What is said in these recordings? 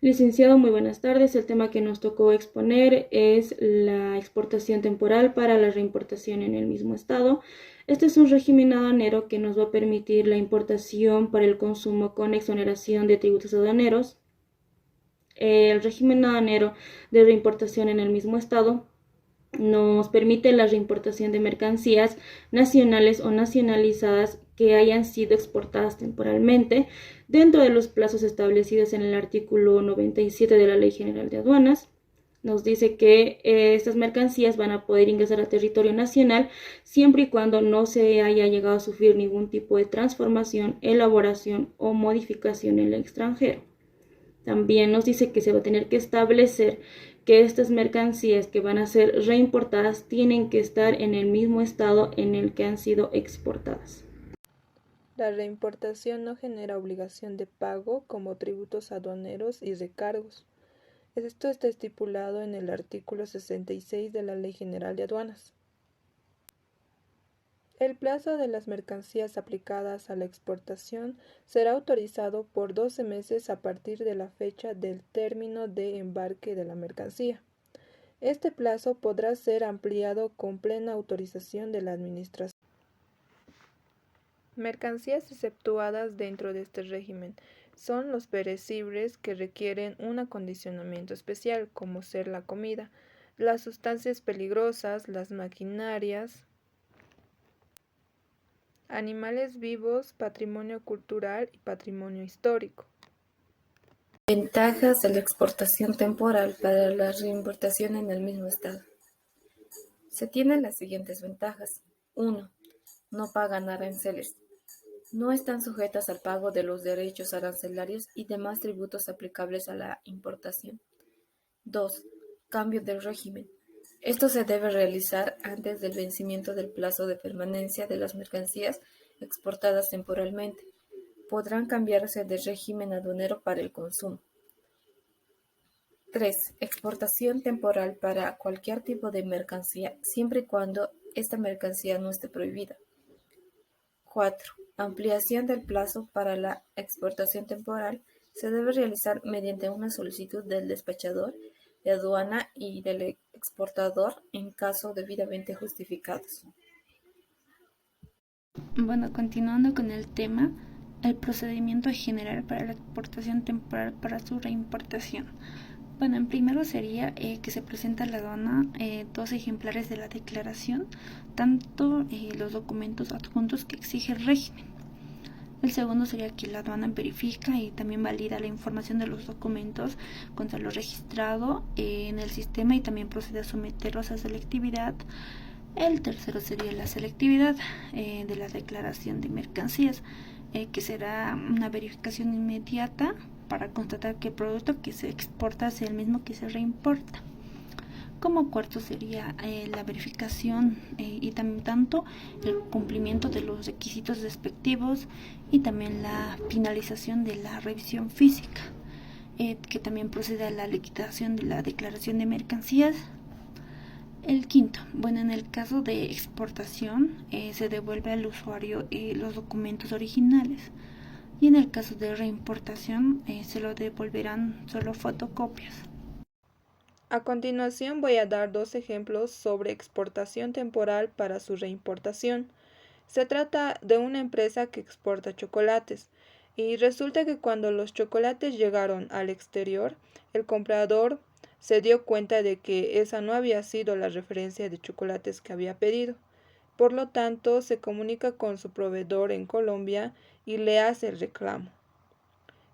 Licenciado, muy buenas tardes. El tema que nos tocó exponer es la exportación temporal para la reimportación en el mismo estado. Este es un régimen aduanero que nos va a permitir la importación para el consumo con exoneración de tributos aduaneros. El régimen aduanero de reimportación en el mismo estado nos permite la reimportación de mercancías nacionales o nacionalizadas que hayan sido exportadas temporalmente dentro de los plazos establecidos en el artículo 97 de la Ley General de Aduanas. Nos dice que estas mercancías van a poder ingresar a territorio nacional siempre y cuando no se haya llegado a sufrir ningún tipo de transformación, elaboración o modificación en el extranjero. También nos dice que se va a tener que establecer que estas mercancías que van a ser reimportadas tienen que estar en el mismo estado en el que han sido exportadas. La reimportación no genera obligación de pago como tributos aduaneros y recargos. Esto está estipulado en el artículo 66 de la Ley General de Aduanas. El plazo de las mercancías aplicadas a la exportación será autorizado por 12 meses a partir de la fecha del término de embarque de la mercancía. Este plazo podrá ser ampliado con plena autorización de la Administración. Mercancías exceptuadas dentro de este régimen son los perecibles que requieren un acondicionamiento especial, como ser la comida, las sustancias peligrosas, las maquinarias, animales vivos, patrimonio cultural y patrimonio histórico. Ventajas de la exportación temporal para la reimportación en el mismo estado. Se tienen las siguientes ventajas. 1. No pagan aranceles. No están sujetas al pago de los derechos arancelarios y demás tributos aplicables a la importación. 2. Cambio del régimen. Esto se debe realizar antes del vencimiento del plazo de permanencia de las mercancías exportadas temporalmente. Podrán cambiarse de régimen aduanero para el consumo. 3. Exportación temporal para cualquier tipo de mercancía, siempre y cuando esta mercancía no esté prohibida. 4. Ampliación del plazo para la exportación temporal se debe realizar mediante una solicitud del despachador de aduana y del exportador en caso debidamente justificados. Bueno, continuando con el tema, el procedimiento general para la exportación temporal para su reimportación. Bueno, en primero sería que se presenta a la aduana dos ejemplares de la declaración, tanto los documentos adjuntos que exige el régimen. El segundo sería que la aduana verifica y también valida la información de los documentos contra lo registrado en el sistema y también procede a someterlos a selectividad. El tercero sería la selectividad de la declaración de mercancías, que será una verificación inmediata para constatar que el producto que se exporta sea el mismo que se reimporta. Como cuarto sería la verificación y también tanto el cumplimiento de los requisitos respectivos y también la finalización de la revisión física, que también procede a la liquidación de la declaración de mercancías. El quinto, bueno, en el caso de exportación se devuelve al usuario los documentos originales y en el caso de reimportación se lo devolverán solo fotocopias. A continuación voy a dar dos ejemplos sobre exportación temporal para su reimportación. Se trata de una empresa que exporta chocolates y resulta que cuando los chocolates llegaron al exterior, el comprador se dio cuenta de que esa no había sido la referencia de chocolates que había pedido. Por lo tanto, se comunica con su proveedor en Colombia y le hace el reclamo.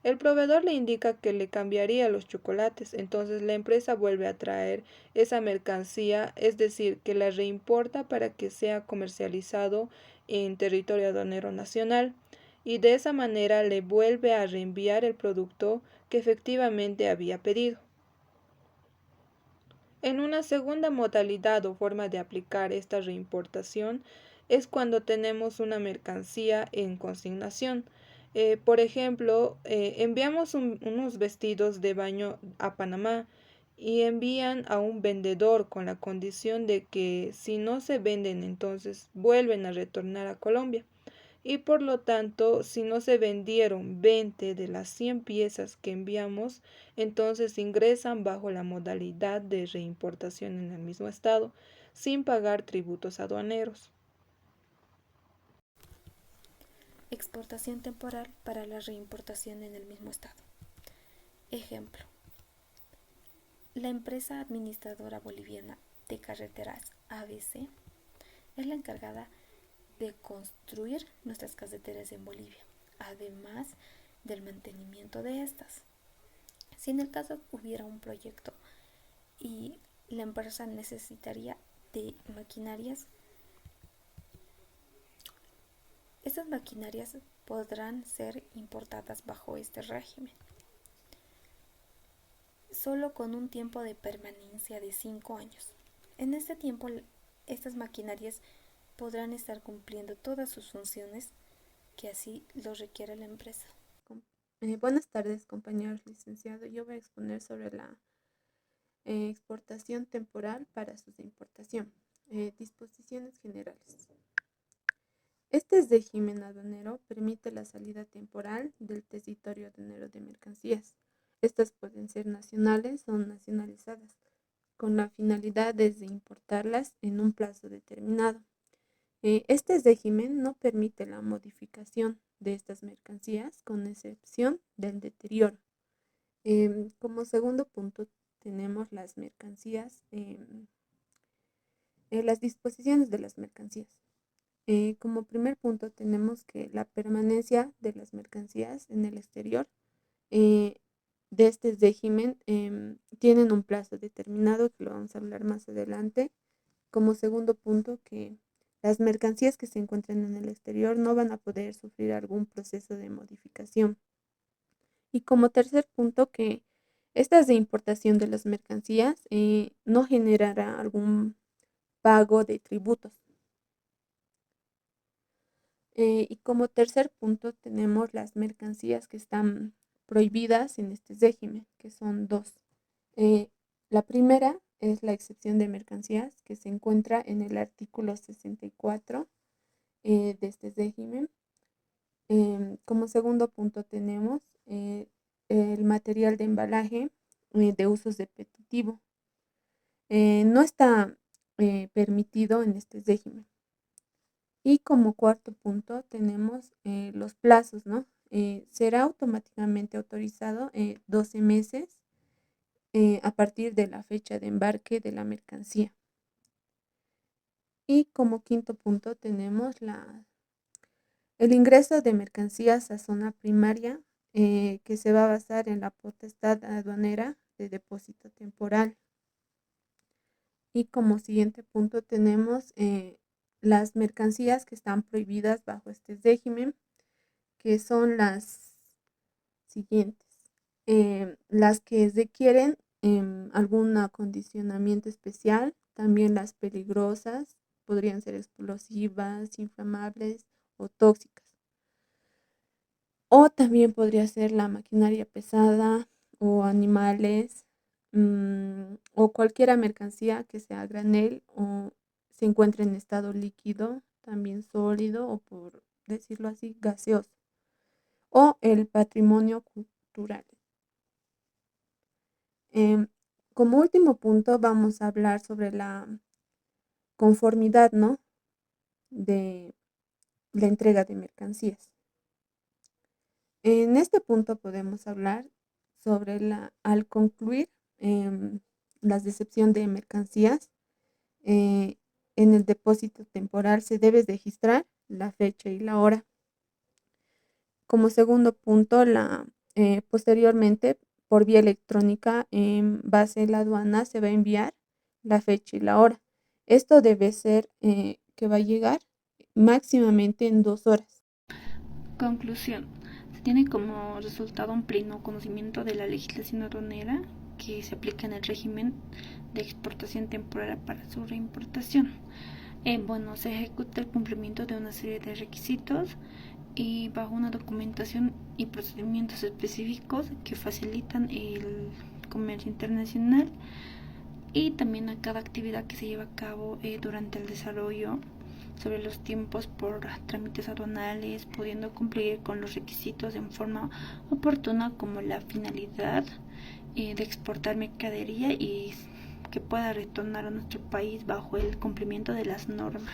El proveedor le indica que le cambiaría los chocolates, entonces la empresa vuelve a traer esa mercancía, es decir, que la reimporta para que sea comercializado en territorio aduanero nacional y de esa manera le vuelve a reenviar el producto que efectivamente había pedido. En una segunda modalidad o forma de aplicar esta reimportación es cuando tenemos una mercancía en consignación. Por ejemplo, enviamos unos vestidos de baño a Panamá y envían a un vendedor con la condición de que si no se venden entonces vuelven a retornar a Colombia. y por lo tanto, si no se vendieron 20 de las 100 piezas que enviamos, entonces ingresan bajo la modalidad de reimportación en el mismo estado, sin pagar tributos aduaneros. Exportación temporal para la reimportación en el mismo estado. Ejemplo. La empresa administradora boliviana de carreteras ABC es la encargada de construir nuestras carreteras en Bolivia, además del mantenimiento de estas. Si en el caso hubiera un proyecto y la empresa necesitaría de maquinarias, estas maquinarias podrán ser importadas bajo este régimen, solo con un tiempo de permanencia de 5 años. En este tiempo, estas maquinarias podrán estar cumpliendo todas sus funciones que así lo requiere la empresa. Buenas tardes, compañeros licenciados. Yo voy a exponer sobre la exportación temporal para su importación. Disposiciones generales. Este régimen aduanero permite la salida temporal del territorio aduanero de mercancías. Estas pueden ser nacionales o nacionalizadas, con la finalidad de importarlas en un plazo determinado. Este régimen no permite la modificación de estas mercancías, con excepción del deterioro. Como segundo punto tenemos las mercancías, las disposiciones de las mercancías. Como primer punto tenemos que la permanencia de las mercancías en el exterior de este régimen tienen un plazo determinado, que lo vamos a hablar más adelante. Como segundo punto, que las mercancías que se encuentran en el exterior no van a poder sufrir algún proceso de modificación. Y como tercer punto, que esta reimportación de las mercancías no generará algún pago de tributos. Y como tercer punto tenemos las mercancías que están prohibidas en este régimen, que son dos. La primera es la excepción de mercancías, que se encuentra en el artículo 64 de este régimen. Como segundo punto tenemos el material de embalaje de uso repetitivo. No está permitido en este régimen. Y como cuarto punto tenemos los plazos, ¿no? Será automáticamente autorizado 12 meses a partir de la fecha de embarque de la mercancía. Y como quinto punto tenemos el ingreso de mercancías a zona primaria, que se va a basar en la potestad aduanera de depósito temporal. Y como siguiente punto tenemos las mercancías que están prohibidas bajo este régimen, que son las siguientes. Las que requieren algún acondicionamiento especial, también las peligrosas, podrían ser explosivas, inflamables o tóxicas. O también podría ser la maquinaria pesada o animales, o cualquier mercancía que sea a granel o se encuentre en estado líquido, también sólido o, por decirlo así, gaseoso. O el patrimonio cultural. Como último punto vamos a hablar sobre la conformidad, ¿no?, de la entrega de mercancías. En este punto podemos hablar sobre al concluir la recepción de mercancías, en el depósito temporal se debe registrar la fecha y la hora. Como segundo punto, posteriormente, por vía electrónica, en base a la aduana, se va a enviar la fecha y la hora. Esto debe ser que va a llegar máximamente en 2 horas. Conclusión. Se tiene como resultado un pleno conocimiento de la legislación aduanera que se aplica en el régimen de exportación temporal para su reimportación. Se ejecuta el cumplimiento de una serie de requisitos y bajo una documentación y procedimientos específicos que facilitan el comercio internacional y también a cada actividad que se lleva a cabo durante el desarrollo sobre los tiempos por trámites aduanales, pudiendo cumplir con los requisitos en forma oportuna, como la finalidad de exportar mercadería y que pueda retornar a nuestro país bajo el cumplimiento de las normas.